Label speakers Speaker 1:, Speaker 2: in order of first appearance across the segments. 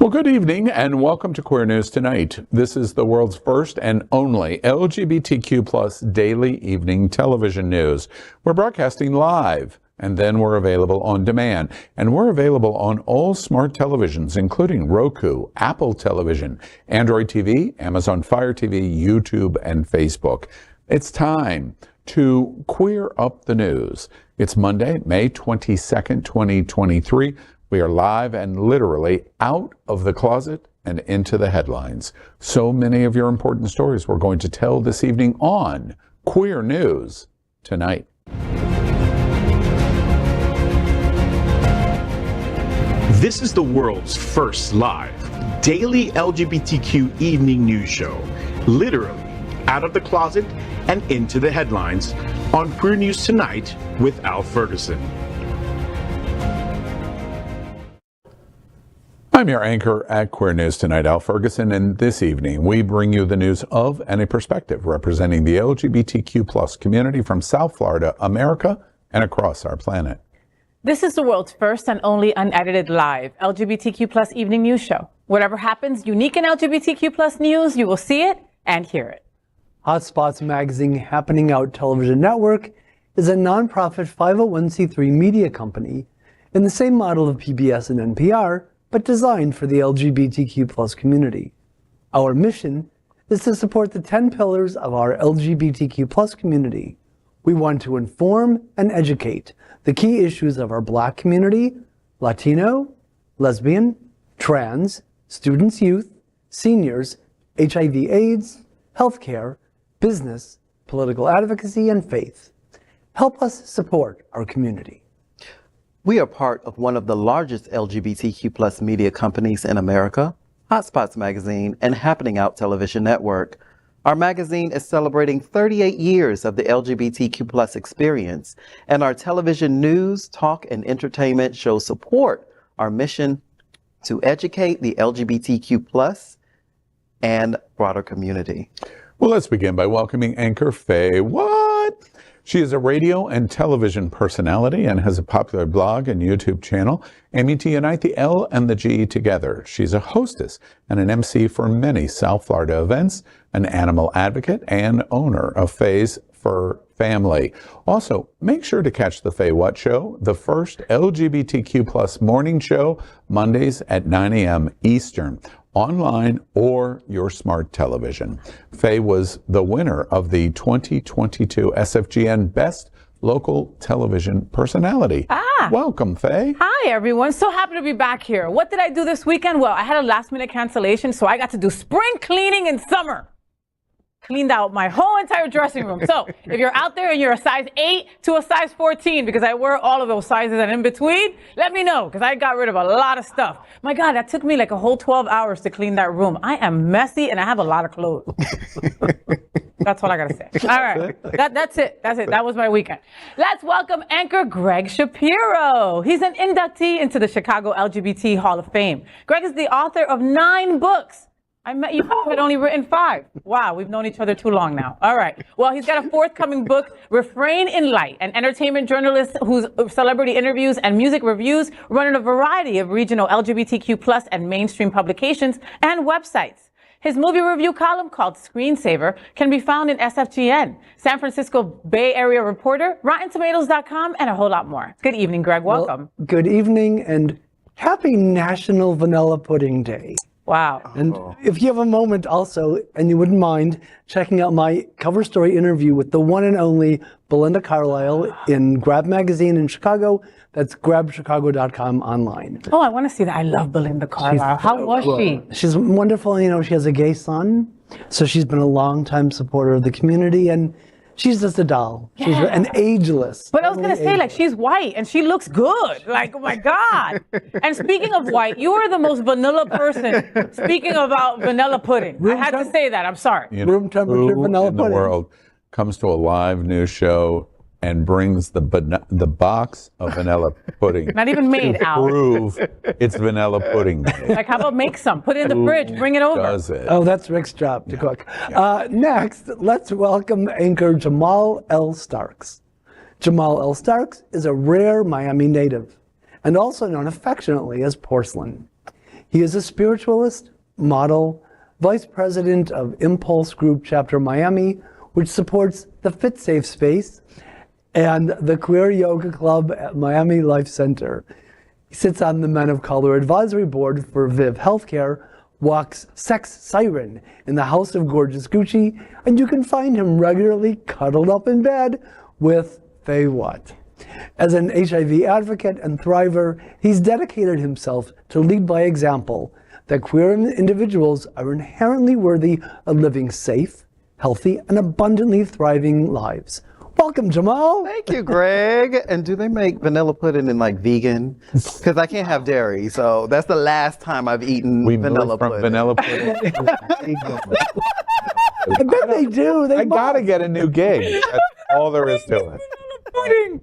Speaker 1: Well, good evening and welcome to Queer News Tonight. This is the world's first and only LGBTQ plus daily evening television news. We're broadcasting live and then we're available on demand. And we're available on all smart televisions, including Roku, Apple Television, Android TV, Amazon Fire TV, YouTube, and Facebook. It's time to queer up the news. It's Monday, May 22nd, 2023. We are live and literally out of the closet and into the headlines. So many of your important stories we're going to tell this evening on Queer News Tonight.
Speaker 2: This is the world's first live daily LGBTQ evening news show, literally out of the closet and into the headlines on Queer News Tonight with Al Ferguson.
Speaker 1: I'm your anchor at Queer News Tonight, Al Ferguson, and this evening we bring you the news of and a perspective representing the LGBTQ plus community from South Florida, America, and across our planet.
Speaker 3: This is the world's first and only unedited live LGBTQ plus evening news show. Whatever happens unique in LGBTQ plus news, you will see it and hear it.
Speaker 4: HOTspots magazine Happening Out Television Network is a nonprofit 501c3 media company in the same model of PBS and NPR, but designed for the LGBTQ plus community. Our mission is to support the 10 pillars of our LGBTQ plus community. We want to inform and educate the key issues of our Black community, Latino, lesbian, trans, students, youth, seniors, HIV/AIDS, healthcare, business, political advocacy, and faith. Help us support our community.
Speaker 5: We are part of one of the largest LGBTQ plus media companies in America, HOTspots magazine and Happening Out Television Network. Our magazine is celebrating 38 years of the LGBTQ plus experience, and our television news, talk, and entertainment shows support our mission to educate the LGBTQ plus and broader community.
Speaker 1: Well, let's begin by welcoming anchor FayWhat. She is a radio and television personality and has a popular blog and YouTube channel aiming to unite the L and the G together. She's a hostess and an MC for many South Florida events, an animal advocate, and owner of Faye's Fur Family. Also, make sure to catch the FayWhat Show, the first LGBTQ plus morning show, Mondays at 9 a.m. Eastern. Online or your smart television. Faye was the winner of the 2022 SFGN Best Local Television Personality. Welcome, Faye.
Speaker 3: Hi, everyone. So happy to be back here. What did I do this weekend? Well, I had a last-minute cancellation, so I got to do spring cleaning in summer. Cleaned out my whole entire dressing room. So if you're out there and you're a size 8 to a size 14, because I wear all of those sizes and in between, let me know, because I got rid of a lot of stuff. My God, that took me like a whole 12 hours to clean that room. I am messy and I have a lot of clothes. That's all I got to say. All right. That's it. That was my weekend. Let's welcome anchor Gregg Shapiro. He's an inductee into the Chicago LGBT Hall of Fame. Gregg is the author of 9 books. I met you, had only written 5. Wow, we've known each other too long now. All right. Well, he's got a forthcoming book, Refrain in Light, an entertainment journalist whose celebrity interviews and music reviews run in a variety of regional LGBTQ plus and mainstream publications and websites. His movie review column called Screensaver can be found in SFGN, San Francisco Bay Area Reporter, RottenTomatoes.com, and a whole lot more. Good evening, Gregg. Welcome.
Speaker 4: Well, good evening and happy National Vanilla Pudding Day.
Speaker 3: Wow.
Speaker 4: And if you have a moment also, and you wouldn't mind checking out my cover story interview with the one and only Belinda Carlisle in Grab Magazine in Chicago, that's grabchicago.com online.
Speaker 3: Oh, I want to see that. I love Belinda Carlisle. How was she?
Speaker 4: She's wonderful. You know, she has a gay son, so she's been a long-time supporter of the community, and she's just a doll. Yeah. She's an ageless.
Speaker 3: But I was going to say, like, she's white and she looks good. Like, oh my God. And speaking of white, you are the most vanilla person. Speaking about vanilla pudding. I had to say that. I'm sorry.
Speaker 1: You know,
Speaker 4: room temperature vanilla pudding.
Speaker 1: The world comes to a live news show and brings the box of vanilla pudding.
Speaker 3: Not even made out.
Speaker 1: Prove it's vanilla pudding day.
Speaker 3: Like, how about make some? Put it in the fridge. Bring it over.
Speaker 1: Does it?
Speaker 4: Oh, that's Rick's job to cook. Yeah. Next, let's welcome anchor Jamaal L. Starks. Jamaal L. Starks is a rare Miami native and also known affectionately as Porcelain. He is a spiritualist, model, vice president of Impulse Group Chapter Miami, which supports the Fit Safe Space and the Queer Yoga Club at Miami Life Center. He sits on the Men of Color Advisory Board for Viv Healthcare, walks Sex Siren in the House of Gorgeous Gucci, and you can find him regularly cuddled up in bed with FayWhat. As an HIV advocate and thriver, he's dedicated himself to lead by example that queer individuals are inherently worthy of living safe, healthy, and abundantly thriving lives. Welcome, Jamaal.
Speaker 5: Thank you, Greg. And do they make vanilla pudding in like vegan? Because I can't have dairy, so that's the last time I've eaten vanilla pudding.
Speaker 1: Vanilla pudding.
Speaker 4: I bet they do.
Speaker 1: I gotta get a new gig. That's all there is to it.
Speaker 3: Pudding.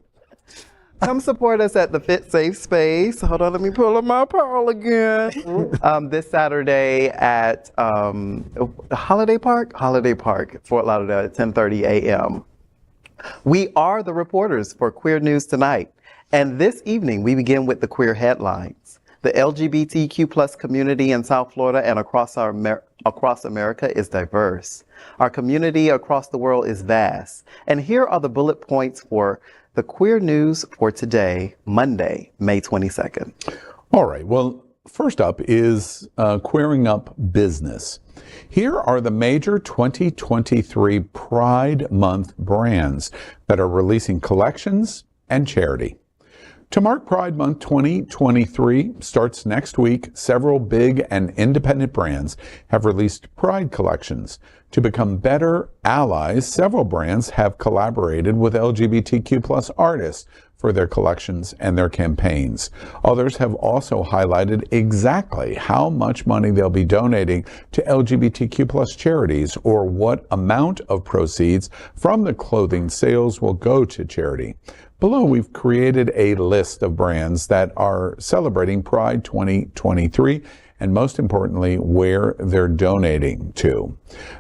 Speaker 5: Come support us at the Fit Safe Space. Hold on, let me pull up my pearl again. This Saturday at Holiday Park, Fort Lauderdale at 10:30 a.m. We are the reporters for Queer News Tonight. And this evening, we begin with the queer headlines. The LGBTQ plus community in South Florida and across America is diverse. Our community across the world is vast. And here are the bullet points for the queer news for today, Monday, May 22nd.
Speaker 1: All right. Well, first up is Queering Up Business. Here are the major 2023 Pride Month brands that are releasing collections and charity. To mark Pride Month 2023 starts next week, several big and independent brands have released Pride collections. To become better allies, several brands have collaborated with LGBTQ plus artists for their collections and their campaigns. Others have also highlighted exactly how much money they'll be donating to LGBTQ plus charities or what amount of proceeds from the clothing sales will go to charity. Below, we've created a list of brands that are celebrating Pride 2023 and most importantly, where they're donating to.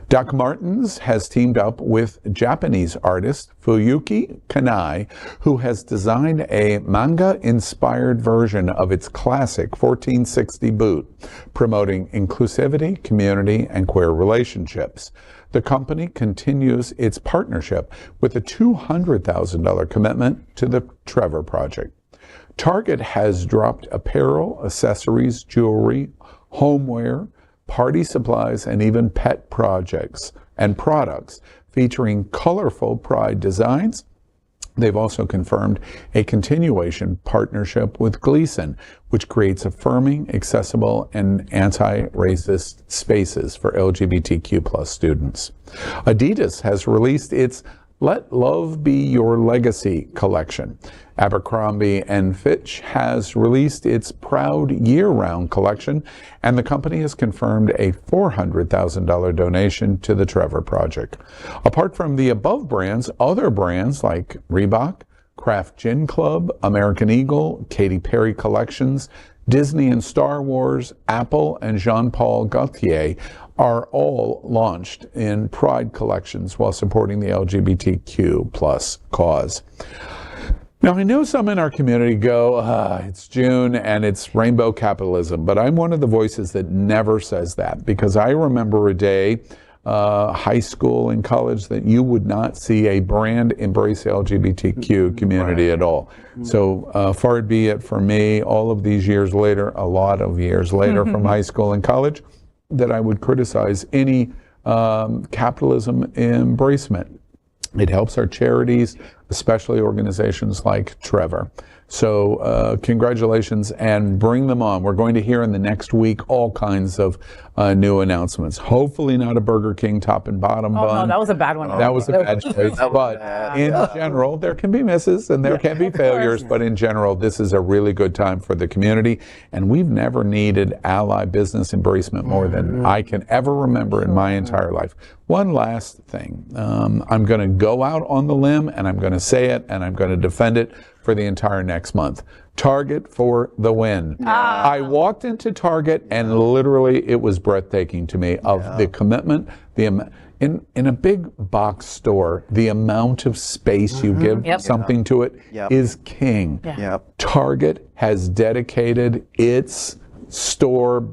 Speaker 1: Doc Martens has teamed up with Japanese artist Fuyuki Kanai, who has designed a manga-inspired version of its classic 1460 boot, promoting inclusivity, community, and queer relationships. The company continues its partnership with a $200,000 commitment to the Trevor Project. Target has dropped apparel, accessories, jewelry, homeware, party supplies, and even pet projects and products featuring colorful Pride designs. They've also confirmed a continuation partnership with Gleason, which creates affirming, accessible, and anti-racist spaces for LGBTQ plus students. Adidas has released its Let Love Be Your Legacy collection. Abercrombie & Fitch has released its Proud Year-Round collection, and the company has confirmed a $400,000 donation to the Trevor Project. Apart from the above brands, other brands like Reebok, Kraft Gin Club, American Eagle, Katy Perry Collections, Disney and Star Wars, Apple, and Jean-Paul Gaultier are all launched in Pride collections while supporting the LGBTQ plus cause. Now, I know some in our community go, it's June and it's rainbow capitalism, but I'm one of the voices that never says that, because I remember a day, high school and college, that you would not see a brand embrace the LGBTQ community at all. So far be it for me, all of these years later, a lot of years later from high school and college, that I would criticize any capitalism embracement. It helps our charities, especially organizations like Trevor. So congratulations and bring them on. We're going to hear in the next week all kinds of new announcements. Hopefully not a Burger King top and bottom bun.
Speaker 3: No, that was a bad one.
Speaker 1: That was a bad choice. But in general, there can be misses and there can be failures. But in general, this is a really good time for the community. And we've never needed ally business embracement more than I can ever remember in my entire life. One last thing. I'm going to go out on the limb and I'm going to say it and I'm going to defend it for the entire next month. Target for the win. I walked into Target and literally it was breathtaking to me of the commitment, in a big box store, the amount of space you give something to it is king. Target has dedicated its store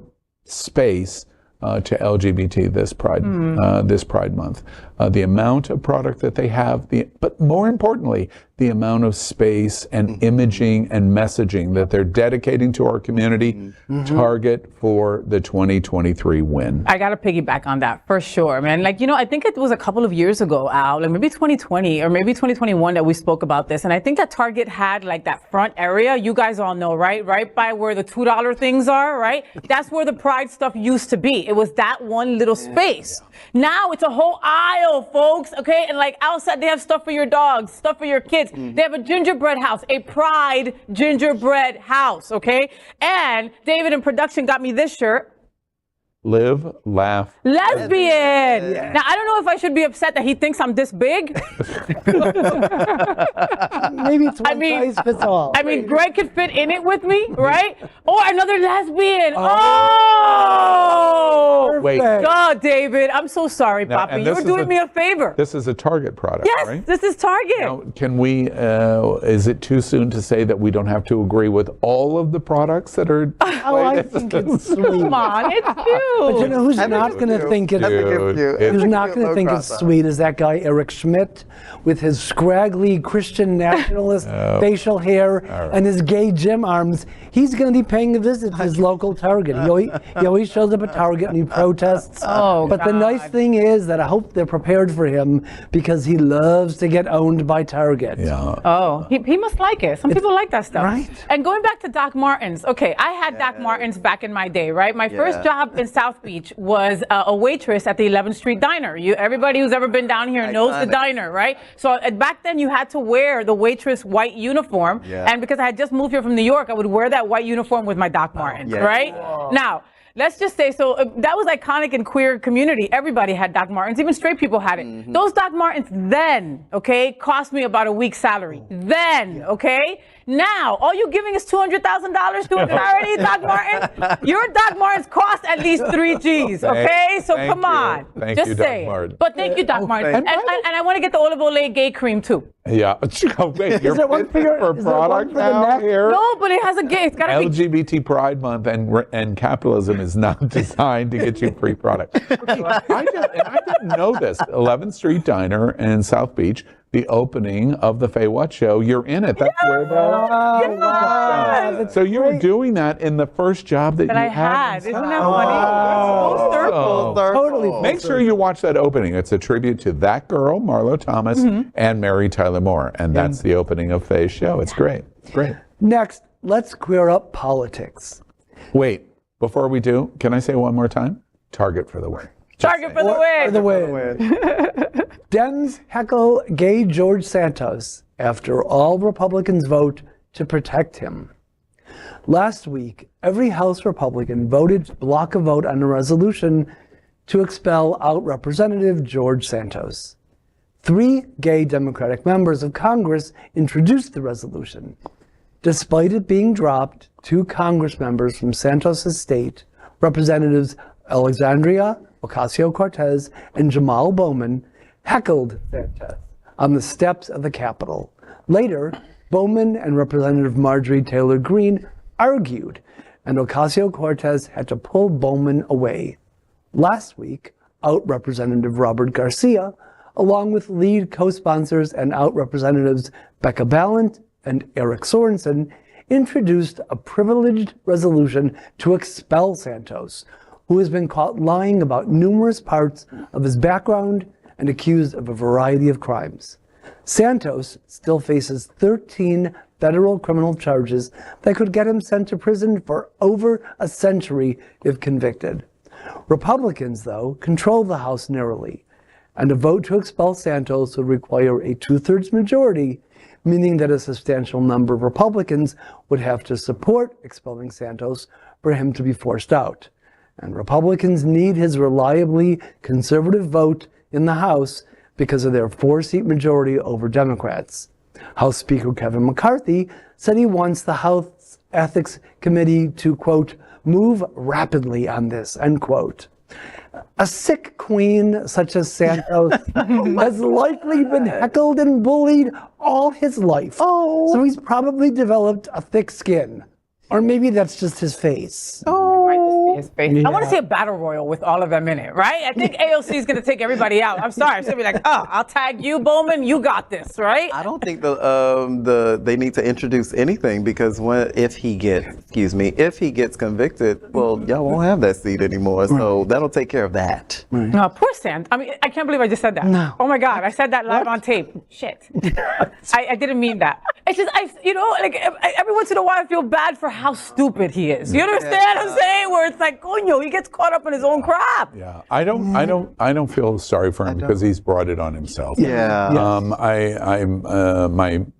Speaker 1: space to LGBT this Pride Month. The amount of product that they have, but more importantly, the amount of space and imaging and messaging that they're dedicating to our community. Target for the 2023 win.
Speaker 3: I got to piggyback on that for sure, man. Like, I think it was a couple of years ago, Al, like maybe 2020 or maybe 2021 that we spoke about this. And I think that Target had like that front area. You guys all know, right? Right by where the $2 things are, right? That's where the Pride stuff used to be. It was that one little space. Now it's a whole aisle, folks. Okay. And like Al said, they have stuff for your dogs, stuff for your kids. They have a gingerbread house, a Pride gingerbread house. Okay. And David in production got me this shirt.
Speaker 1: Live, laugh,
Speaker 3: lesbian. Yeah. Now, I don't know if I should be upset that he thinks I'm this big.
Speaker 4: Maybe it's one size fits all.
Speaker 3: I mean, Gregg could fit in it with me, right? Or another lesbian. Oh!
Speaker 1: Wait.
Speaker 3: God, David, I'm so sorry, Poppy. You're doing me a favor.
Speaker 1: This is a Target product,
Speaker 3: yes,
Speaker 1: right?
Speaker 3: This is Target.
Speaker 1: Now, can we, is it too soon to say that we don't have to agree with all of the products that are
Speaker 4: I think it's sweet.
Speaker 3: Come on, it's cute.
Speaker 4: But you know who's not going to think it's who's not going to think it's sweet is that guy Eric Schmidt with his scraggly Christian nationalist facial hair and his gay gym arms. He's going to be paying a visit to his local Target. He always shows up at Target and he protests. But the nice thing is that I hope they're prepared for him because he loves to get owned by Target.
Speaker 1: Yeah.
Speaker 3: Oh, he must like it. Some people like that stuff.
Speaker 4: Right.
Speaker 3: And going back to Doc Martens, okay, I had Doc Martens back in my day, right? My first job in South Beach was a waitress at the 11th Street Diner. Everybody who's ever been down here knows the diner, right? So back then you had to wear the waitress white uniform. And because I had just moved here from New York, I would wear that white uniform with my Doc Martens, right? Now, let's just say, so that was iconic in queer community. Everybody had Doc Martens, even straight people had it. Those Doc Martens then, okay, cost me about a week's salary. Then, okay? Now, all you giving is $200,000 to a charity, Doc Martens? Your Doc Martens cost at least 3 G's, okay? So come on.
Speaker 1: Thank
Speaker 3: just
Speaker 1: you,
Speaker 3: say
Speaker 1: Doc Martens.
Speaker 3: But thank you, Doc Martens. And I want to get the Olive Olay gay cream too.
Speaker 1: Yeah. Wait, you're
Speaker 4: there one for your
Speaker 1: product
Speaker 4: for the
Speaker 1: now
Speaker 4: neck?
Speaker 1: here?
Speaker 3: No, but it has a gay. It's got to be.
Speaker 1: LGBT Pride Month and capitalism is not designed to get you free product. I didn't know this. 11th Street Diner in South Beach, the opening of the FayWhat show. You're in it. That's where so you were doing that in the first job that you had.
Speaker 3: Isn't that funny? Full circle.
Speaker 4: Totally.
Speaker 1: Make sure you watch that opening. It's a tribute to that girl, Marlo Thomas, and Mary Tyler Moore. And that's the opening of Faye's show. It's great. It's great.
Speaker 4: Next, let's queer up politics.
Speaker 1: Wait, before we do, can I say one more time? Target for the win.
Speaker 3: Target for the win.
Speaker 4: For the win. Dems heckle gay George Santos after all Republicans vote to protect him. Last week, every House Republican voted to block a vote on a resolution to expel out Representative George Santos. 3 gay Democratic members of Congress introduced the resolution. Despite it being dropped, 2 Congress members from Santos' state, Representatives Alexandria Ocasio-Cortez and Jamaal Bowman, heckled Santos on the steps of the Capitol. Later, Bowman and Representative Marjorie Taylor Greene argued, and Ocasio-Cortez had to pull Bowman away. Last week, out Representative Robert Garcia, along with lead co-sponsors and out Representatives Becca Balint and Eric Sorensen, introduced a privileged resolution to expel Santos, who has been caught lying about numerous parts of his background and accused of a variety of crimes. Santos still faces 13 federal criminal charges that could get him sent to prison for over a century if convicted. Republicans, though, control the House narrowly, and a vote to expel Santos would require a 2/3 majority, meaning that a substantial number of Republicans would have to support expelling Santos for him to be forced out. And Republicans need his reliably conservative vote in the House because of their 4-seat majority over Democrats. House Speaker Kevin McCarthy said he wants the House Ethics Committee to, quote, move rapidly on this, end quote. A sick queen such as Santos has likely been heckled and bullied all his life. So he's probably developed a thick skin. Or maybe that's just his face.
Speaker 3: His face. I want to see a battle royal with all of them in it, right? I think AOC is going to take everybody out. I'm sorry. It's going to be like, oh, I'll tag you, Bowman. You got this, right?
Speaker 5: I don't think they need to introduce anything because if he gets convicted, well, y'all won't have that seat anymore. So that'll take care of that.
Speaker 3: No, poor Santos. I mean, I can't believe I just said that.
Speaker 4: No.
Speaker 3: Oh my God, I said that live on tape. Shit. I didn't mean that. It's just, every once in a while I feel bad for how stupid he is. You understand what I'm saying? Where it's like, coño, he gets caught up in his own crap.
Speaker 1: Yeah, I don't feel sorry for him because he's brought it on himself.
Speaker 5: Yeah.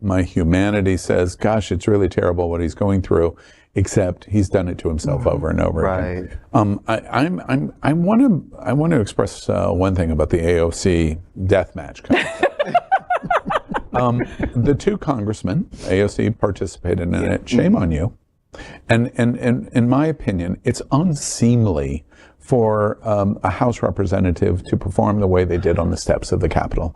Speaker 1: My humanity says, gosh, it's really terrible what he's going through, except he's done it to himself over and over again. I want to express one thing about the AOC death match. The two congressmen, AOC participated in it. Shame on you. And in my opinion, it's unseemly for a House representative to perform the way they did on the steps of the Capitol.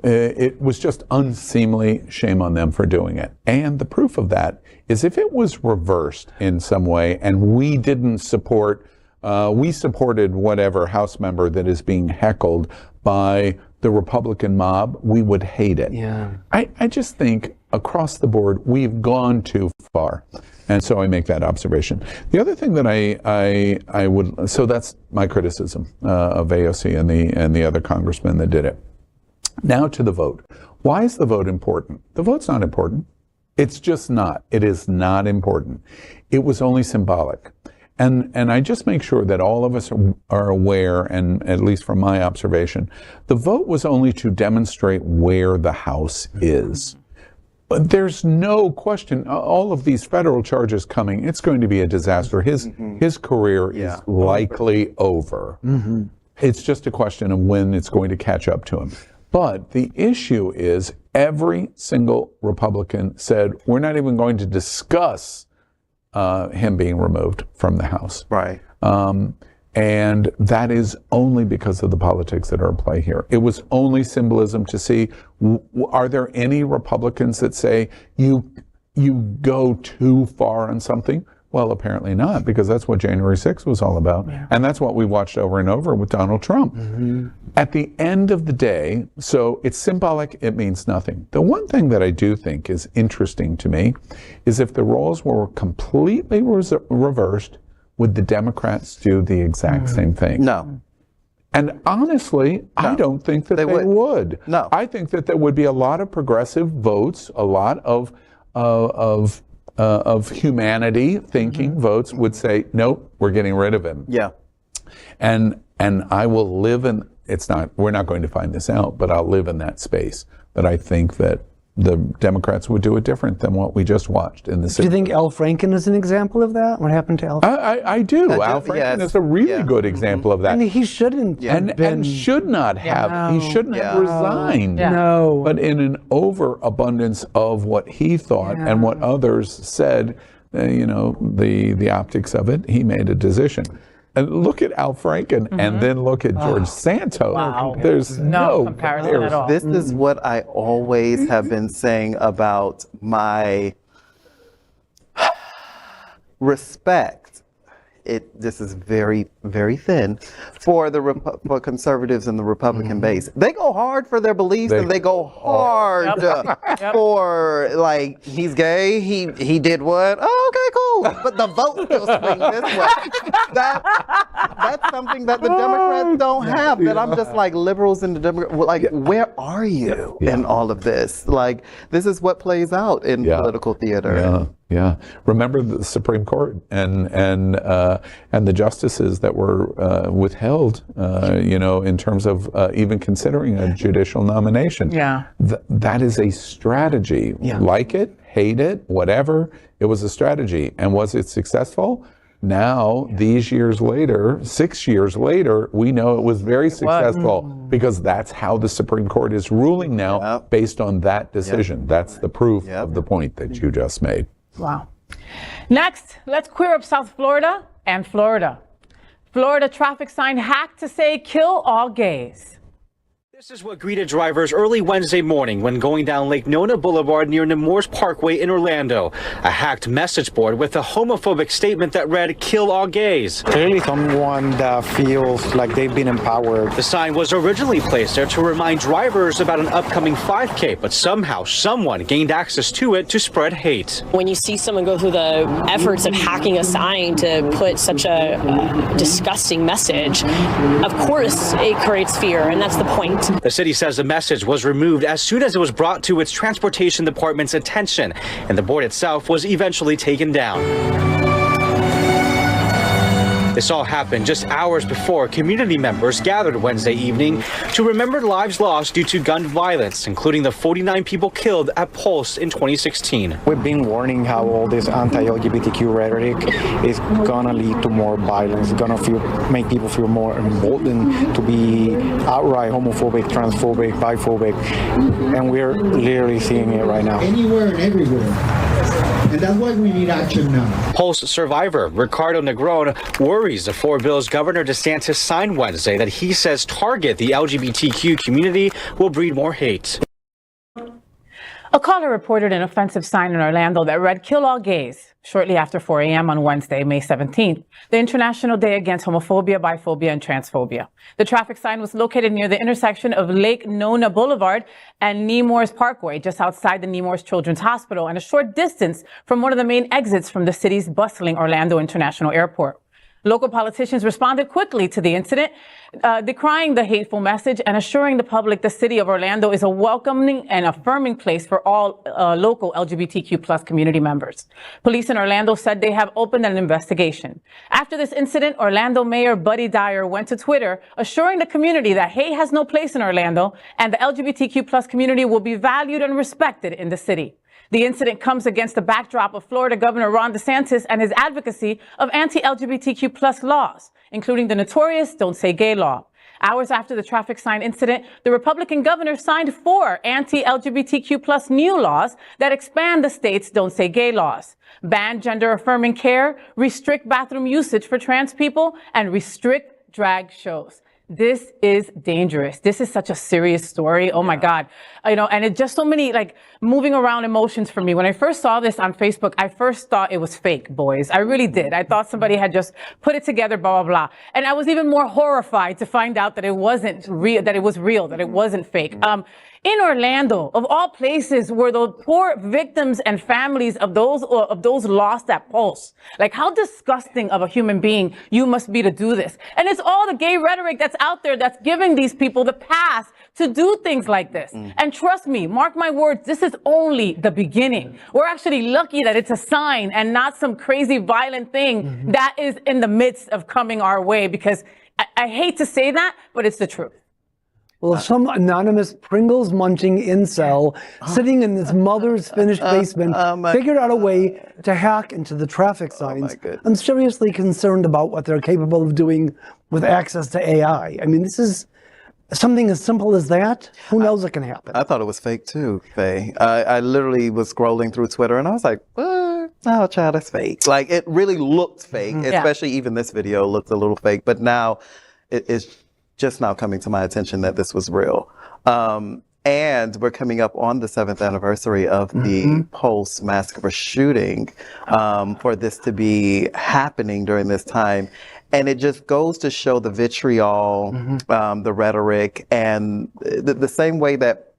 Speaker 1: It was just unseemly. Shame on them for doing it. And the proof of that is if it was reversed in some way and we didn't support, we supported whatever House member that is being heckled by the Republican mob, we would hate it.
Speaker 4: Yeah.
Speaker 1: I just think across the board, we've gone too far. And so I make that observation. The other thing that I would, so that's my criticism of AOC and the other congressmen that did it. Now to the vote. Why is the vote important? The vote's not important. It's just not. It is not important. It was only symbolic. And I just make sure that all of us are aware, and at least from my observation, the vote was only to demonstrate where the House is. But there's no question, all of these federal charges coming, it's going to be a disaster. His career is likely over. It's just a question of when it's going to catch up to him. But the issue is every single Republican said, we're not even going to discuss him being removed from the House.
Speaker 5: Right.
Speaker 1: And that is only because of the politics that are at play here. It was only symbolism to see, are there any Republicans that say you go too far on something? Well, apparently not, because that's what January 6th was all about. Yeah. And that's what we watched over and over with Donald Trump. At the end of the day, so it's symbolic, it means nothing. The one thing that I do think is interesting to me is if the roles were completely reversed, would the Democrats do the exact same thing?
Speaker 5: No.
Speaker 1: And honestly, no. I don't think that they would.
Speaker 5: No.
Speaker 1: I think that there would be a lot of progressive votes, a lot of humanity thinking votes would say, nope, we're getting rid of him.
Speaker 5: Yeah.
Speaker 1: And I will live in, we're not going to find this out, but I'll live in that space that I think that the Democrats would do it different than what we just watched in the city.
Speaker 4: Do you think Al Franken is an example of that? What happened to Al Franken?
Speaker 1: I do. Al Franken is a really good example of that.
Speaker 4: And he shouldn't have been.
Speaker 1: And should not have. He shouldn't have resigned.
Speaker 4: No.
Speaker 1: But in an overabundance of what he thought and what others said, the optics of it, he made a decision. And look at Al Franken and then look at George Santos.
Speaker 3: Wow.
Speaker 1: There's no
Speaker 3: comparison at all.
Speaker 5: This is what I always have been saying about my respect. This is very, very thin for for conservatives in the Republican base. They go hard for their beliefs, and they go hard for he's gay. He did what? Oh, okay, cool. But the vote still swings this way. That's something that the Democrats don't have. That I'm just like liberals and the Democrats. Where are you in all of this? This is what plays out in political theater.
Speaker 1: Yeah. Remember the Supreme Court and the justices that were withheld, in terms of even considering a judicial nomination. Yeah. That is a strategy. Yeah. Like it, hate it, whatever. It was a strategy. And was it successful? Now, these years later, 6 years later, we know it was very successful because that's how the Supreme Court is ruling now based on that decision. That's the proof of the point that you just made.
Speaker 3: Wow. Next, let's queer up South Florida and Florida. Florida traffic sign hacked to say kill all gays.
Speaker 6: This is what greeted drivers early Wednesday morning when going down Lake Nona Boulevard near Nemours Parkway in Orlando. A hacked message board with a homophobic statement that read, "Kill all gays."
Speaker 7: Clearly someone that feels like they've been empowered.
Speaker 6: The sign was originally placed there to remind drivers about an upcoming 5K, but somehow someone gained access to it to spread hate.
Speaker 8: When you see someone go through the efforts of hacking a sign to put such a disgusting message, of course it creates fear, and that's the point.
Speaker 6: The city says the message was removed as soon as it was brought to its transportation department's attention, and the board itself was eventually taken down. This all happened just hours before community members gathered Wednesday evening to remember lives lost due to gun violence, including the 49 people killed at Pulse in 2016.
Speaker 7: We've been warning how all this anti-LGBTQ rhetoric is gonna lead to more violence, gonna make people feel more emboldened to be outright homophobic, transphobic, biphobic, and we're literally seeing it right now.
Speaker 9: Anywhere and everywhere. And that's why we need action now.
Speaker 6: Pulse survivor Ricardo Negron worries the four bills Governor DeSantis signed Wednesday that he says target the LGBTQ community will breed more hate.
Speaker 3: A caller reported an offensive sign in Orlando that read, "Kill all gays," shortly after 4 a.m. on Wednesday, May 17th, the International Day Against Homophobia, Biphobia, and Transphobia. The traffic sign was located near the intersection of Lake Nona Boulevard and Nemours Parkway, just outside the Nemours Children's Hospital and a short distance from one of the main exits from the city's bustling Orlando International Airport. Local politicians responded quickly to the incident, decrying the hateful message and assuring the public the city of Orlando is a welcoming and affirming place for all local LGBTQ plus community members. Police in Orlando said they have opened an investigation. After this incident, Orlando Mayor Buddy Dyer went to Twitter, assuring the community that hate has no place in Orlando and the LGBTQ plus community will be valued and respected in the city. The incident comes against the backdrop of Florida Governor Ron DeSantis and his advocacy of anti-LGBTQ plus laws, including the notorious Don't Say Gay law. Hours after the traffic sign incident, the Republican governor signed 4 anti-LGBTQ plus new laws that expand the state's Don't Say Gay laws, ban gender-affirming care, restrict bathroom usage for trans people, and restrict drag shows. This is dangerous. This is such a serious story. Oh my God. You know, and it's just so many like moving around emotions for me. When I first saw this on Facebook, I first thought it was fake, boys. I really did. I thought somebody had just put it together, blah, blah, blah. And I was even more horrified to find out that it wasn't real, that it was real, that it wasn't fake. In Orlando, of all places, were the poor victims and families of those lost at Pulse. Like, how disgusting of a human being you must be to do this. And it's all the gay rhetoric that's out there that's giving these people the pass to do things like this. And trust me, mark my words, this is only the beginning. We're actually lucky that it's a sign and not some crazy violent thing that is in the midst of coming our way, because I hate to say that, but it's the truth.
Speaker 4: Well, some anonymous Pringles munching incel sitting in his mother's finished basement figured out a way to hack into the traffic signs. I'm seriously concerned about what they're capable of doing with access to AI. I mean, this is something as simple as that. Who knows what can happen?
Speaker 5: I thought it was fake too, Faye. I literally was scrolling through Twitter and I was like, what? Oh, child, that's fake. Like, it really looked fake, especially even this video looked a little fake. But now it's just now coming to my attention that this was real. And we're coming up on the 7th anniversary of the Pulse massacre shooting, for this to be happening during this time. And it just goes to show the vitriol, the rhetoric, and the same way that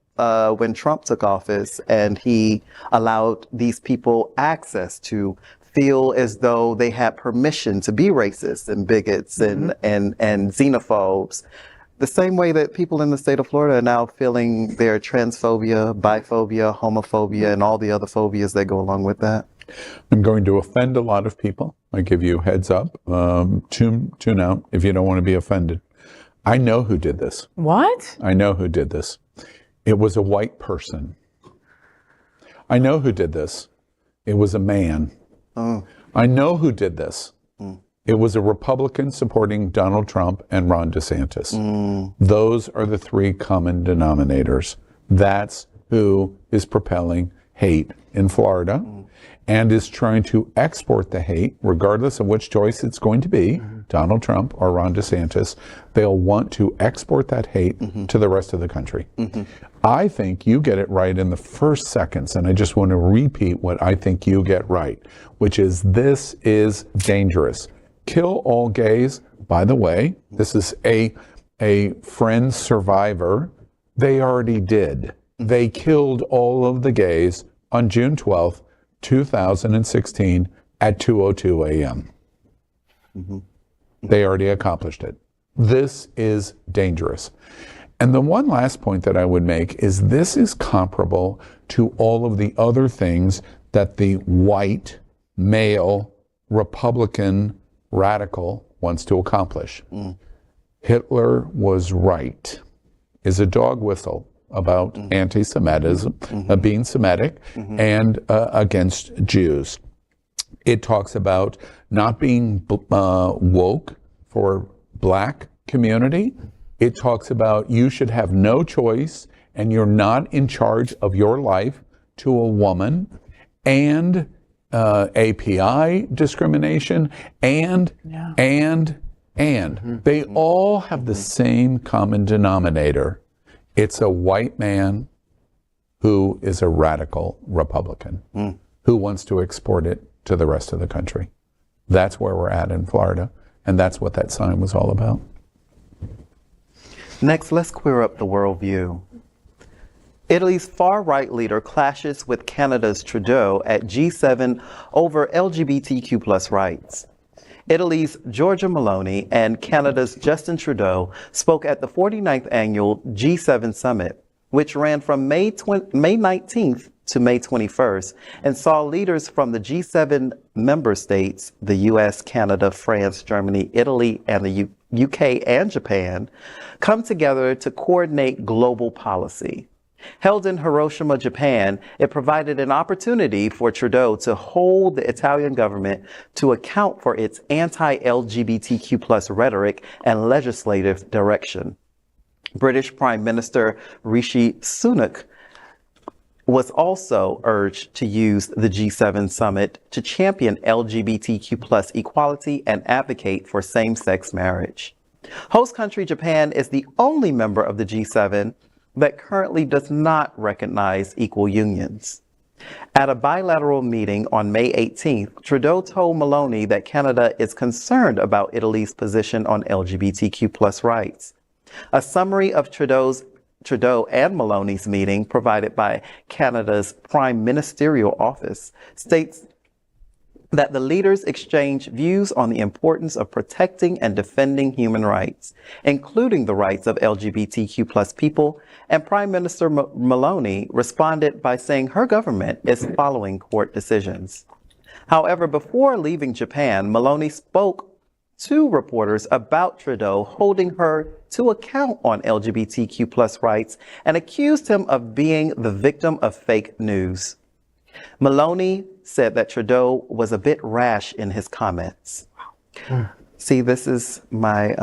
Speaker 5: when Trump took office and he allowed these people access to feel as though they had permission to be racist and bigots and xenophobes. The same way that people in the state of Florida are now feeling their transphobia, biphobia, homophobia, and all the other phobias that go along with that.
Speaker 1: I'm going to offend a lot of people. I give you a heads up. Tune out if you don't want to be offended. I know who did this.
Speaker 3: What?
Speaker 1: I know who did this. It was a white person. I know who did this. It was a man. I know who did this. It was a Republican supporting Donald Trump and Ron DeSantis. Those are the 3 common denominators. That's who is propelling hate in Florida and is trying to export the hate, regardless of which choice it's going to be, Donald Trump or Ron DeSantis, they'll want to export that hate to the rest of the country. I think you get it right in the first seconds, and I just want to repeat what I think you get right, which is this is dangerous. Kill all gays. By the way, this is a friend survivor. They already did. They killed all of the gays on June 12th, 2016 at 2:02 a.m. They already accomplished it. This is dangerous. And the one last point that I would make is this is comparable to all of the other things that the white, male, Republican, radical wants to accomplish. Hitler was right, is a dog whistle about anti-Semitism, being Semitic, and against Jews. It talks about not being woke for black community. It talks about you should have no choice and you're not in charge of your life to a woman, and API discrimination, and they all have the same common denominator. It's a white man who is a radical Republican who wants to export it to the rest of the country. That's where we're at in Florida, and that's what that sign was all about.
Speaker 5: Next, let's queer up the worldview. Italy's far-right leader clashes with Canada's Trudeau at G7 over LGBTQ+ rights. Italy's Giorgia Meloni and Canada's Justin Trudeau spoke at the 49th annual G7 summit, which ran from May 19th to May 21st, and saw leaders from the G7 member states, the US, Canada, France, Germany, Italy, and the UK and Japan, come together to coordinate global policy. Held in Hiroshima, Japan, it provided an opportunity for Trudeau to hold the Italian government to account for its anti-LGBTQ+ rhetoric and legislative direction. British Prime Minister Rishi Sunak was also urged to use the G7 summit to champion LGBTQ+ equality and advocate for same-sex marriage. Host country Japan is the only member of the G7 that currently does not recognize equal unions. At a bilateral meeting on May 18th, Trudeau told Meloni that Canada is concerned about Italy's position on LGBTQ+ rights. A summary of Trudeau and Meloni's meeting, provided by Canada's Prime Ministerial Office, states that the leaders exchanged views on the importance of protecting and defending human rights, including the rights of LGBTQ+ people, and Prime Minister Meloni responded by saying her government is following court decisions. However, before leaving Japan, Meloni spoke to reporters about Trudeau holding her to account on LGBTQ+ rights and accused him of being the victim of fake news. Meloni said that Trudeau was a bit rash in his comments. See, this is my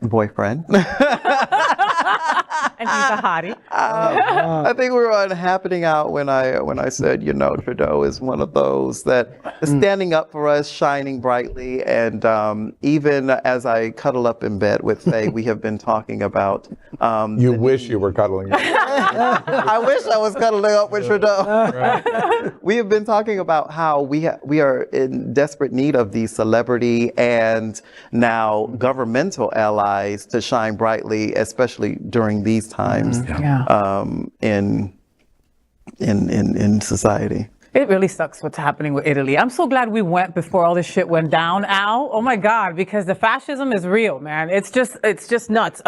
Speaker 5: boyfriend.
Speaker 3: And he's a hottie.
Speaker 5: I think we were on Happening Out when I said, you know, Trudeau is one of those that is standing up for us, shining brightly. And even as I cuddle up in bed with Faye, we have been talking about...
Speaker 1: you wish you were cuddling up.
Speaker 5: I wish I was cuddling up with Trudeau. Right. We have been talking about how we are in desperate need of these celebrity and now governmental allies to shine brightly, especially during these times in society.
Speaker 3: It really sucks what's happening with Italy. I'm so glad we went before all this shit went down, Al. Oh my God, because the fascism is real, man. It's just nuts.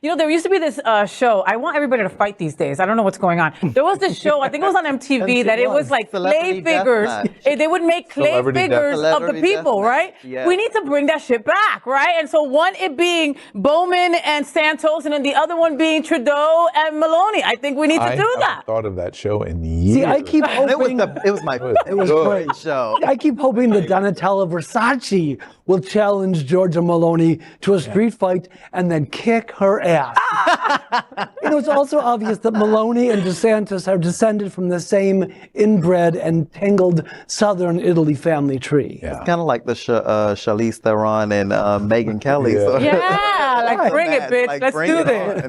Speaker 3: You know, there used to be this show. I want everybody to fight these days. I don't know what's going on. There was this show, I think it was on MTV, that it was like clay figures. They would make clay figures of the people, right? Yeah. We need to bring that shit back, right? And so one it being Bowman and Santos, and then the other one being Trudeau and Meloni. I think we need to do that.
Speaker 1: I haven't thought of that show in years.
Speaker 4: See, I keep hoping...
Speaker 5: It was
Speaker 4: good.
Speaker 5: great show.
Speaker 4: I keep hoping that Donatella Versace will challenge Giorgia Meloni to a street fight and then kick her ass. It's also obvious that Meloni and DeSantis are descended from the same inbred and tangled southern Italy family tree.
Speaker 5: It's kind of like the Charlize Theron and Megyn Kelly.
Speaker 3: Bring it, bitch. Let's do this.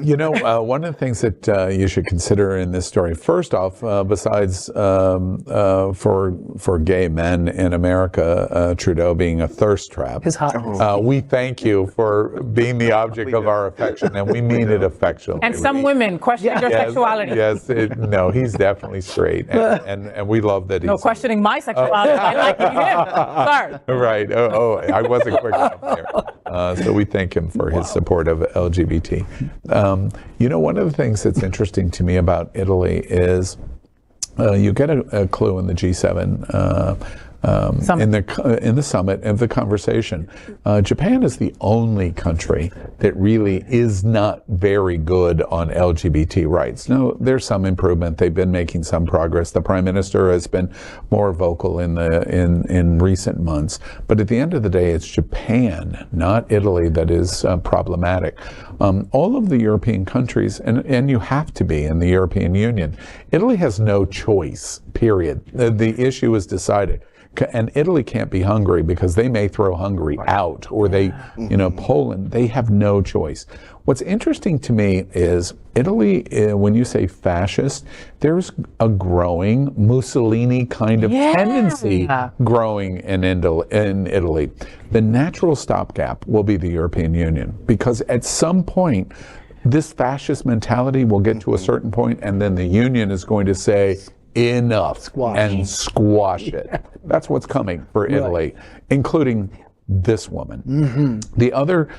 Speaker 1: One of the things that you should consider in this story, first off, besides for gay men in America, Trudeau being a thirst trap,
Speaker 4: his hot.
Speaker 1: we thank you for being the object of our affection, and we mean it affectionately.
Speaker 3: And some women questioning their sexuality.
Speaker 1: Yes, no, he's definitely straight, and we love that he's...
Speaker 3: No, questioning my sexuality. I like him. Sorry.
Speaker 1: Right. I wasn't quick enough there. So we thank him for his support of LGBT. One of the things that's interesting to me about Italy is you get a clue in the G7 in the summit of the conversation. Japan is the only country that really is not very good on LGBT rights. Now, there's some improvement. They've been making some progress. The Prime Minister has been more vocal in recent months. But at the end of the day, it's Japan, not Italy, that is problematic. All of the European countries, and you have to be in the European Union, Italy has no choice, period. The issue is decided. And Italy can't be Hungary because they may throw Hungary out, or Poland, they have no choice. What's interesting to me is Italy, when you say fascist, there's a growing Mussolini kind of tendency growing in Italy. The natural stopgap will be the European Union, because at some point, this fascist mentality will get to a certain point, and then the Union is going to say, enough, and squash it. That's what's coming for Italy, including this woman. The other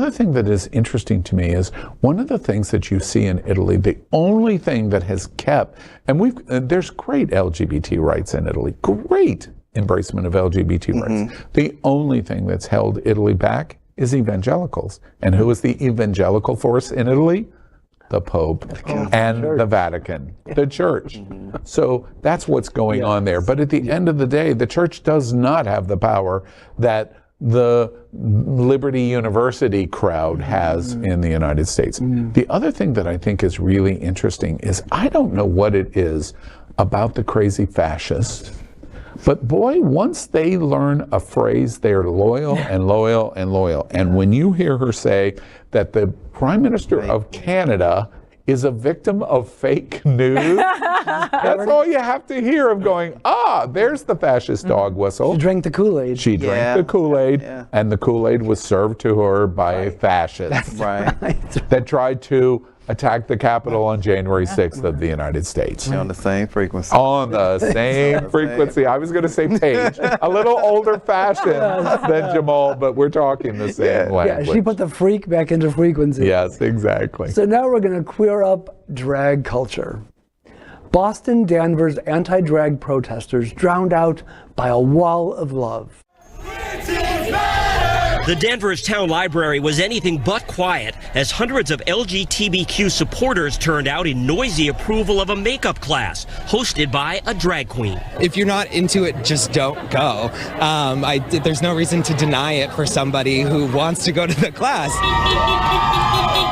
Speaker 1: thing that is interesting to me is one of the things that you see in Italy, the only thing that has kept, and there's great LGBT rights in Italy, great embracement of LGBT rights. The only thing that's held Italy back is evangelicals. And who is the evangelical force in Italy? The Pope and the Vatican, the Church. So that's what's going on there. But at the end of the day, the Church does not have the power that the Liberty University crowd has in the United States. The other thing that I think is really interesting is I don't know what it is about the crazy fascists, but boy, once they learn a phrase, they're loyal and loyal and loyal. And when you hear her say that the Prime Minister of Canada is a victim of fake news, that's all you have to hear of going, there's the fascist dog whistle.
Speaker 4: She drank the Kool-Aid.
Speaker 1: She drank the Kool-Aid, and the Kool-Aid was served to her by a fascist that tried to attack the Capitol on January 6th of the United States.
Speaker 5: On the same frequency.
Speaker 1: On the same frequency. I was going to say page. A little older fashioned than Jamaal, but we're talking the same language.
Speaker 4: Yeah, she put the freak back into frequency.
Speaker 1: Yes, exactly.
Speaker 4: So now we're going to queer up drag culture. Boston Danvers anti-drag protesters drowned out by a wall of love.
Speaker 10: The Danvers Town Library was anything but quiet as hundreds of LGBTQ supporters turned out in noisy approval of a makeup class hosted by a drag queen.
Speaker 11: If you're not into it, just don't go. There's no reason to deny it for somebody who wants to go to the class.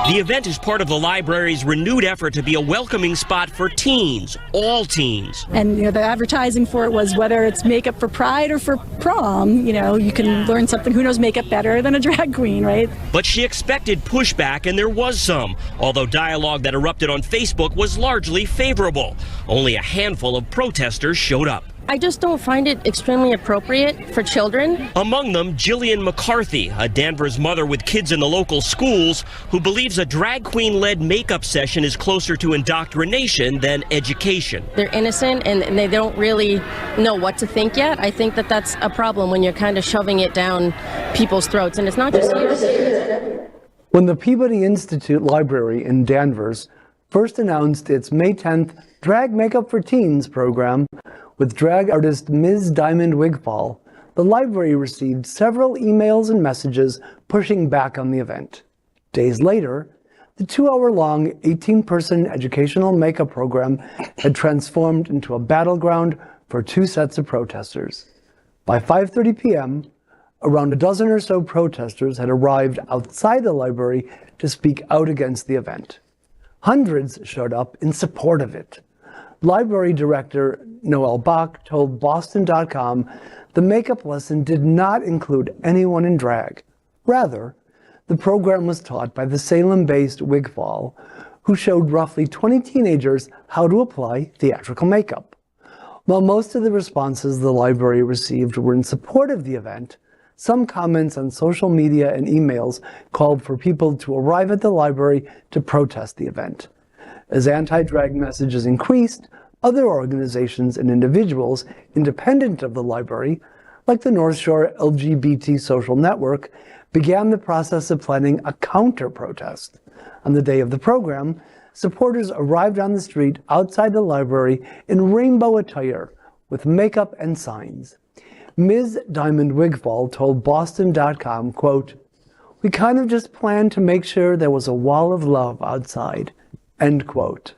Speaker 10: The event is part of the library's renewed effort to be a welcoming spot for teens, all teens.
Speaker 12: And the advertising for it was whether it's makeup for Pride or for prom, you can learn something. Who knows makeup better than a drag queen, right?
Speaker 10: But she expected pushback, and there was some, although dialogue that erupted on Facebook was largely favorable. Only a handful of protesters showed up.
Speaker 13: I just don't find it extremely appropriate for children.
Speaker 10: Among them, Jillian McCarthy, a Danvers mother with kids in the local schools, who believes a drag queen-led makeup session is closer to indoctrination than education.
Speaker 13: They're innocent and they don't really know what to think yet. I think that that's a problem when you're kind of shoving it down people's throats, and it's not just here.
Speaker 4: When the Peabody Institute Library in Danvers first announced its May 10th Drag Makeup for Teens program, with drag artist Ms. Diamond Wigfall, the library received several emails and messages pushing back on the event. Days later, the 2-hour-long, 18-person educational makeup program had transformed into a battleground for 2 sets of protesters. By 5:30 p.m., around a dozen or so protesters had arrived outside the library to speak out against the event. Hundreds showed up in support of it. Library director Noel Bach told Boston.com the makeup lesson did not include anyone in drag. Rather, the program was taught by the Salem-based Wigfall, who showed roughly 20 teenagers how to apply theatrical makeup. While most of the responses the library received were in support of the event, some comments on social media and emails called for people to arrive at the library to protest the event. As anti-drag messages increased, other organizations and individuals independent of the library, like the North Shore LGBT Social Network, began the process of planning a counter-protest. On the day of the program, supporters arrived on the street outside the library in rainbow attire with makeup and signs. Ms. Diamond Wigfall told Boston.com, quote, "We kind of just planned to make sure there was a wall of love outside," end quote.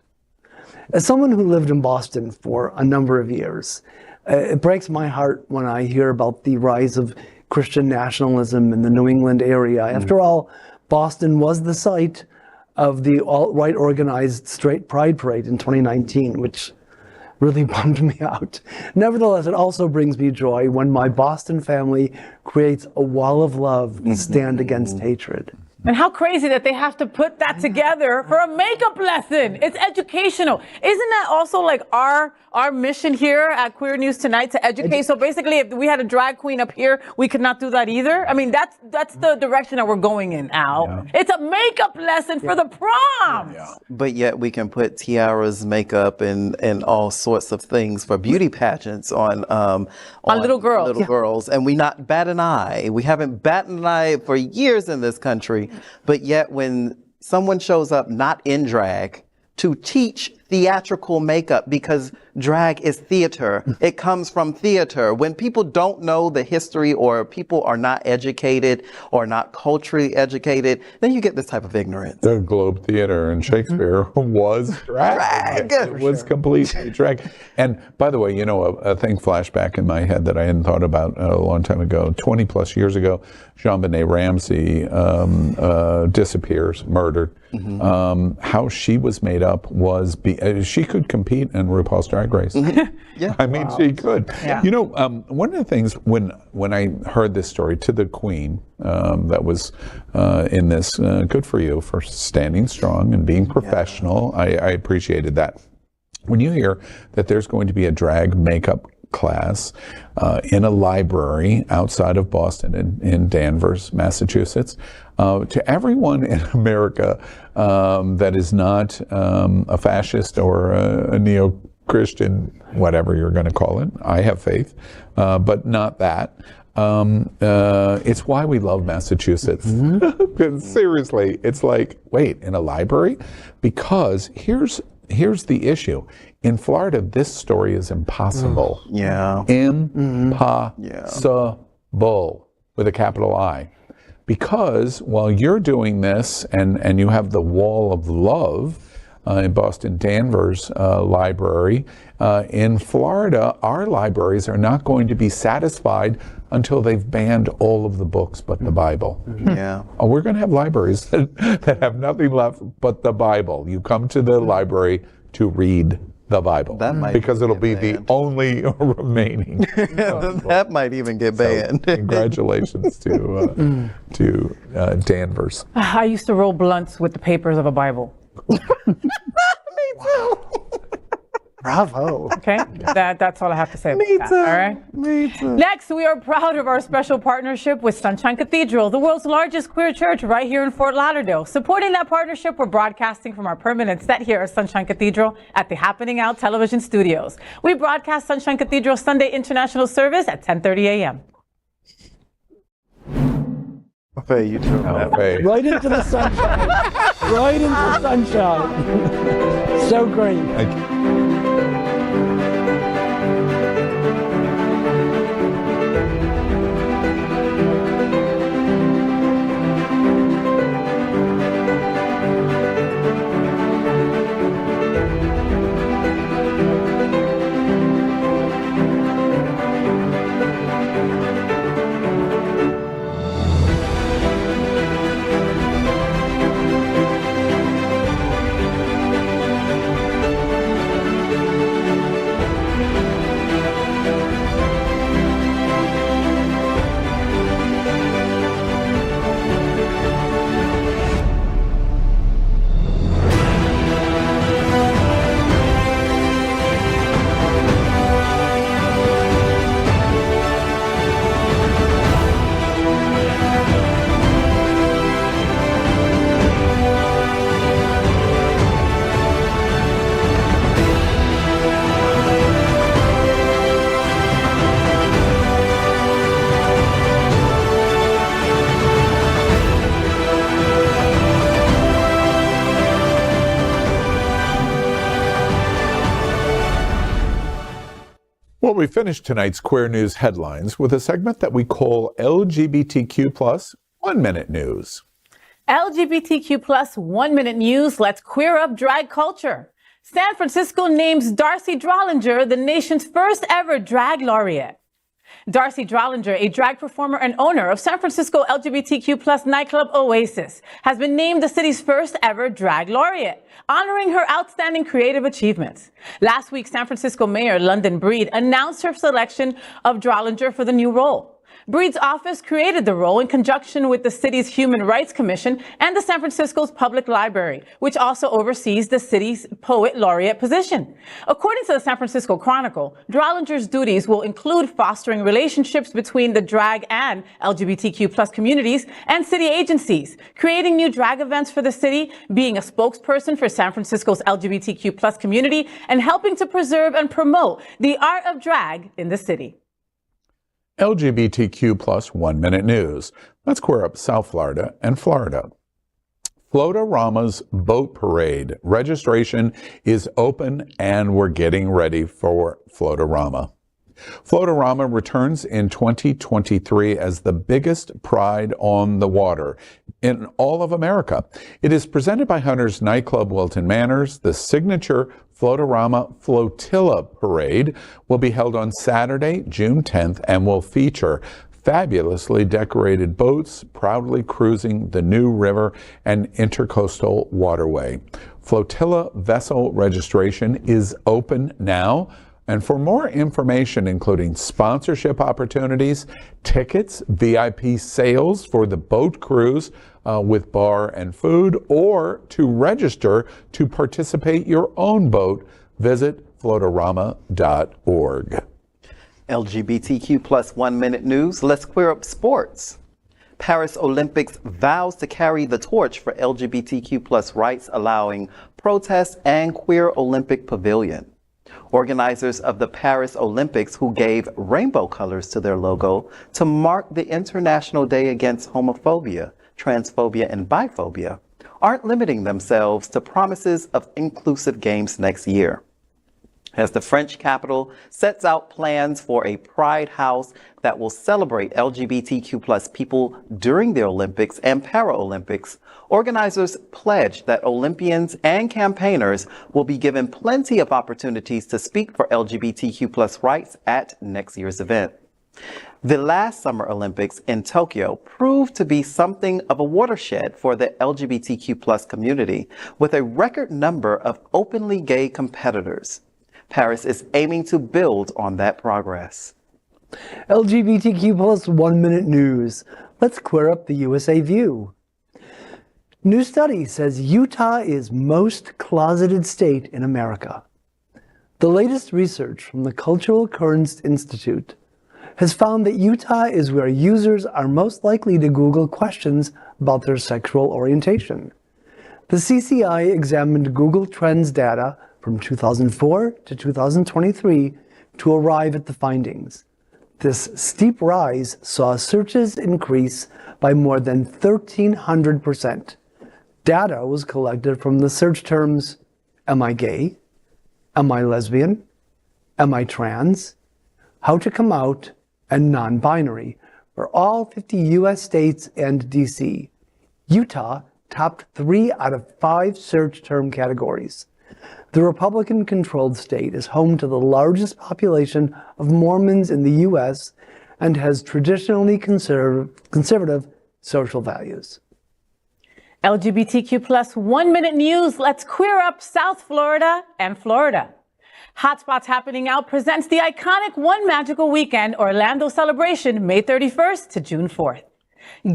Speaker 4: As someone who lived in Boston for a number of years, it breaks my heart when I hear about the rise of Christian nationalism in the New England area. After all, Boston was the site of the alt-right organized Straight Pride Parade in 2019, which really bummed me out. Nevertheless, it also brings me joy when my Boston family creates a wall of love to stand against hatred.
Speaker 3: And how crazy that they have to put that together for a makeup lesson. It's educational. Isn't that also like our mission here at Queer News Tonight, to educate? So basically, if we had a drag queen up here, we could not do that either. I mean, that's the direction that we're going in, Al. Yeah. It's a makeup lesson for the prom. Yeah.
Speaker 5: But yet we can put tiaras, makeup, and all sorts of things for beauty pageants on
Speaker 3: little girls.
Speaker 5: Girls, and we not bat an eye. We haven't batted an eye for years in this country. But yet when someone shows up not in drag to teach theatrical makeup, because drag is theater, it comes from theater. When people don't know the history, or people are not educated or not culturally educated, then you get this type of ignorance.
Speaker 1: The Globe Theater in Shakespeare was drag. It was completely drag. And by the way, you know, a thing flashed back in my head that I hadn't thought about a long time ago. 20 plus years ago, JonBenet Ramsey disappears, murdered. How she was made up was she could compete in RuPaul's Drag Race.
Speaker 5: Yeah,
Speaker 1: I mean, she could. Yeah. You know, one of the things when I heard this story, to the Queen that was in this, good for you for standing strong and being professional. I appreciated that. When you hear that there's going to be a drag makeup class in a library outside of Boston in Danvers, Massachusetts, to everyone in America that is not a fascist or a neo-Christian, whatever you're going to call it. I have faith, but not that. It's why we love Massachusetts. Seriously, it's like, wait, in a library? Because here's the issue. In Florida, this story is impossible. Impossible, with a capital I. Because while you're doing this, and you have the Wall of Love in Boston Danvers Library, in Florida, our libraries are not going to be satisfied until they've banned all of the books but the Bible. We're going to have libraries that have nothing left but the Bible. You come to the library to read the Bible, because it'll be the only remaining.
Speaker 5: That might even get banned.
Speaker 1: So, congratulations to Danvers.
Speaker 3: I used to roll blunts with the papers of a Bible.
Speaker 5: Me too.
Speaker 4: Bravo.
Speaker 3: Okay, that's all I have to say about that. All right.
Speaker 5: Me too.
Speaker 3: Next, we are proud of our special partnership with Sunshine Cathedral, the world's largest queer church right here in Fort Lauderdale. Supporting that partnership, we're broadcasting from our permanent set here at Sunshine Cathedral at the Happening Out television studios. We broadcast Sunshine Cathedral Sunday International Service at 10:30 a.m.
Speaker 5: Faye, you too.
Speaker 4: Right into the sunshine. Right into the sunshine. So great.
Speaker 1: Thank you. Well, we finished tonight's Queer News headlines with a segment that we call LGBTQ plus 1 Minute News.
Speaker 3: LGBTQ plus 1 Minute News. Let's queer up drag culture. San Francisco names Darcy Drollinger the nation's first ever drag laureate. Darcy Drollinger, a drag performer and owner of San Francisco LGBTQ plus nightclub Oasis, has been named the city's first ever drag laureate, honoring her outstanding creative achievements. Last week, San Francisco Mayor London Breed announced her selection of Drollinger for the new role. Breed's office created the role in conjunction with the city's Human Rights Commission and the San Francisco's Public Library, which also oversees the city's Poet Laureate position. According to the San Francisco Chronicle, Drollinger's duties will include fostering relationships between the drag and LGBTQ plus communities and city agencies, creating new drag events for the city, being a spokesperson for San Francisco's LGBTQ plus community, and helping to preserve and promote the art of drag in the city.
Speaker 1: LGBTQ plus 1 Minute News. Let's queer up South Florida and Florida. FLoatarama's boat parade registration is open and we're getting ready for FLoatarama. FLoatarama returns in 2023 as the biggest pride on the water in all of America. It is presented by Hunter's Nightclub Wilton Manors. The signature FLoatarama Flotilla Parade will be held on Saturday, June 10th, and will feature fabulously decorated boats proudly cruising the New River and Intercoastal Waterway. Flotilla vessel registration is open now. And for more information, including sponsorship opportunities, tickets, VIP sales for the boat cruise with bar and food, or to register to participate your own boat, visit FLoatarama.org.
Speaker 5: LGBTQ plus 1 Minute News. Let's queer up sports. Paris Olympics vows to carry the torch for LGBTQ plus rights, allowing protests and queer Olympic pavilion. Organizers of the Paris Olympics, who gave rainbow colors to their logo to mark the International Day Against Homophobia, Transphobia, and Biphobia, aren't limiting themselves to promises of inclusive games next year. As the French capital sets out plans for a Pride House that will celebrate LGBTQ plus people during the Olympics and Paralympics, organizers pledge that Olympians and campaigners will be given plenty of opportunities to speak for LGBTQ plus rights at next year's event. The last Summer Olympics in Tokyo proved to be something of a watershed for the LGBTQ plus community, with a record number of openly gay competitors. Paris is aiming to build on that progress.
Speaker 4: LGBTQ plus 1 Minute News. Let's queer up the USA View. New study says Utah is most closeted state in America. The latest research from the Cultural Currents Institute has found that Utah is where users are most likely to Google questions about their sexual orientation. The CCI examined Google Trends data from 2004 to 2023 to arrive at the findings. This steep rise saw searches increase by more than 1,300%. Data was collected from the search terms, am I gay? Am I lesbian? Am I trans? How to come out? And non-binary for all 50 U.S. states and D.C. Utah topped 3 out of 5 search term categories. The Republican-controlled state is home to the largest population of Mormons in the U.S. and has traditionally conservative social values.
Speaker 3: LGBTQ plus 1 Minute News. Let's queer up South Florida and Florida. HOTspots Happening Out presents the iconic One Magical Weekend Orlando celebration May 31st to June 4th.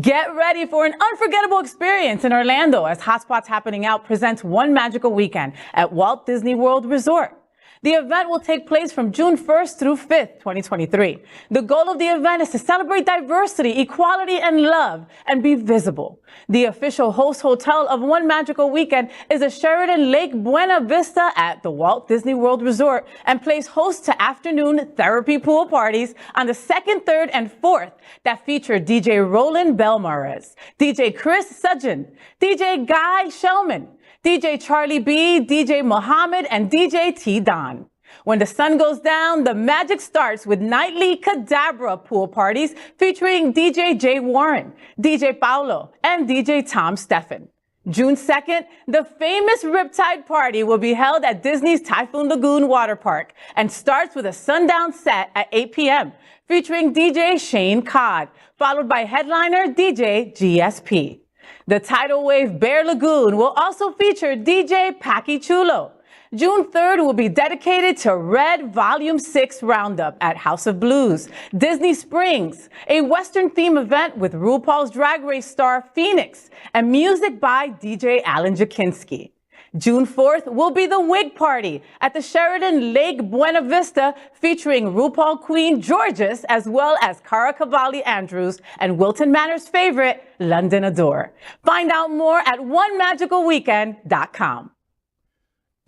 Speaker 3: Get ready for an unforgettable experience in Orlando as HOTspots Happening Out presents One Magical Weekend at Walt Disney World Resort. The event will take place from June 1st through 5th, 2023. The goal of the event is to celebrate diversity, equality, and love, and be visible. The official host hotel of One Magical Weekend is a Sheraton Lake Buena Vista at the Walt Disney World Resort, and plays host to afternoon therapy pool parties on the 2nd, 3rd, and 4th that feature DJ Roland Belmares, DJ Chris Sudgeon, DJ Guy Shellman, DJ Charlie B, DJ Muhammad, and DJ T. Don. When the sun goes down, the magic starts with nightly Cadabra pool parties featuring DJ Jay Warren, DJ Paulo, and DJ Tom Steffen. June 2nd, the famous Riptide Party will be held at Disney's Typhoon Lagoon Water Park and starts with a sundown set at 8 p.m. featuring DJ Shane Codd, followed by headliner DJ GSP. The tidal wave Bear Lagoon will also feature DJ Packy Chulo. June 3rd will be dedicated to Red Volume 6 Roundup at House of Blues, Disney Springs, a Western theme event with RuPaul's Drag Race star Phoenix, and music by DJ Alan Jakinski. June 4th will be the Wig Party at the Sheraton Lake Buena Vista featuring RuPaul Queen Georges as well as Cara Cavalli Andrews and Wilton Manor's favorite, London Adore. Find out more at onemagicalweekend.com.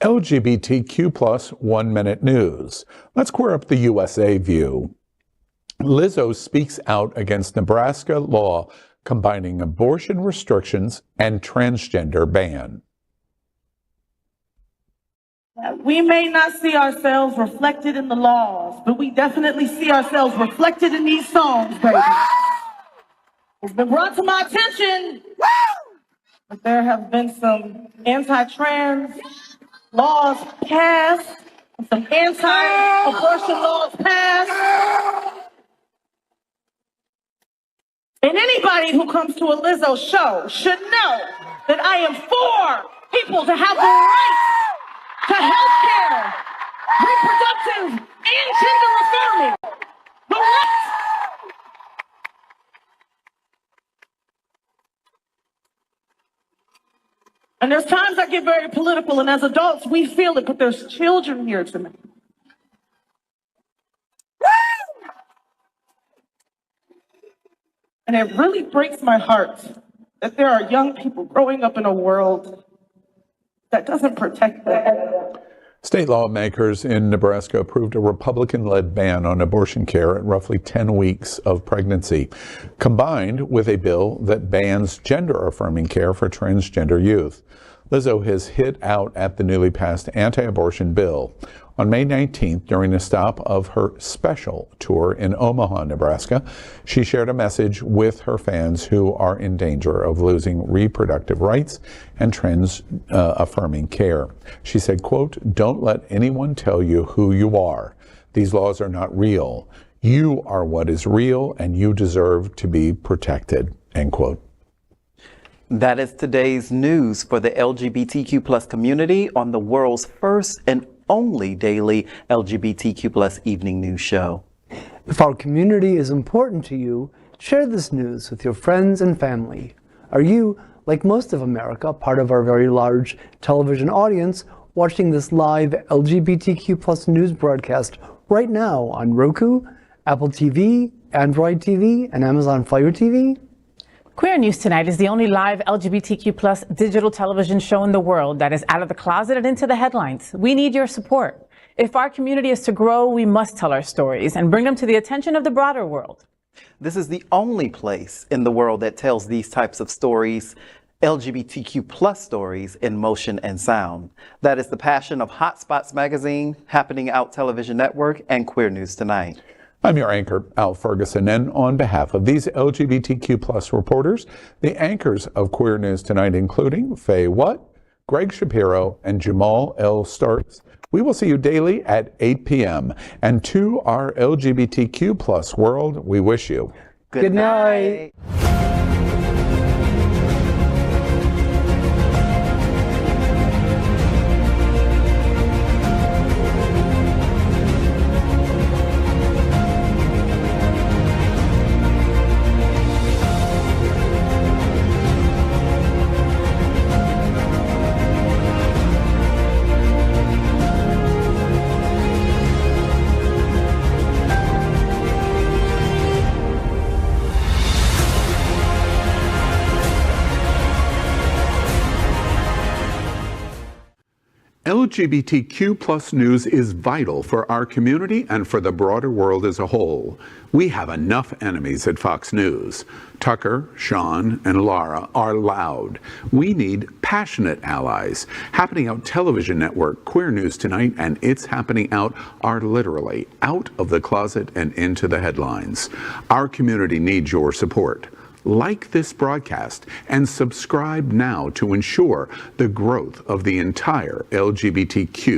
Speaker 1: LGBTQ plus 1 minute news. Let's square up the USA view. Lizzo speaks out against Nebraska law combining abortion restrictions and transgender ban.
Speaker 14: We may not see ourselves reflected in the laws, but we definitely see ourselves reflected in these songs, baby. It's been brought to my attention that there have been some anti-trans laws passed, some anti-abortion laws passed. And anybody who comes to a Lizzo show should know that I am for people to have the right to health care, reproductive and gender affirming. The right. And there's times I get very political, and as adults, we feel it, but there's children here tonight. And it really breaks my heart that there are young people growing up in a world that doesn't protect them.
Speaker 1: State lawmakers in Nebraska approved a Republican-led ban on abortion care at roughly 10 weeks of pregnancy, combined with a bill that bans gender-affirming care for transgender youth. Lizzo has hit out at the newly passed anti-abortion bill. On May 19th, during a stop of her special tour in Omaha, Nebraska, she shared a message with her fans who are in danger of losing reproductive rights and trans-affirming care. She said, quote, "Don't let anyone tell you who you are. These laws are not real. You are what is real, and you deserve to be protected," end quote.
Speaker 5: That is today's news for the LGBTQ plus community on the world's first and only daily LGBTQ plus evening news show.
Speaker 4: If our community is important to you, share this news with your friends and family. Are you, like most of America, part of our very large television audience, watching this live LGBTQ plus news broadcast right now on Roku, Apple TV, Android TV, and Amazon Fire TV?
Speaker 3: Queer News Tonight is the only live LGBTQ plus digital television show in the world that is out of the closet and into the headlines. We need your support. If our community is to grow, we must tell our stories and bring them to the attention of the broader world.
Speaker 5: This is the only place in the world that tells these types of stories, LGBTQ plus stories, in motion and sound. That is the passion of HOTspots magazine, Happening Out Television Network, and Queer News Tonight.
Speaker 1: I'm your anchor, Al Ferguson, and on behalf of these LGBTQ plus reporters, the anchors of Queer News Tonight, including FayWhat, Gregg Shapiro, and Jamaal L. Starks, we will see you daily at 8 p.m. And to our LGBTQ plus world, we wish you
Speaker 4: good night.
Speaker 1: LGBTQ plus news is vital for our community and for the broader world as a whole. We have enough enemies at Fox News. Tucker, Sean, and Laura are loud. We need passionate allies. Happening Out television network, Queer News Tonight, and It's Happening Out are literally out of the closet and into the headlines. Our community needs your support. Like this broadcast and subscribe now to ensure the growth of the entire LGBTQ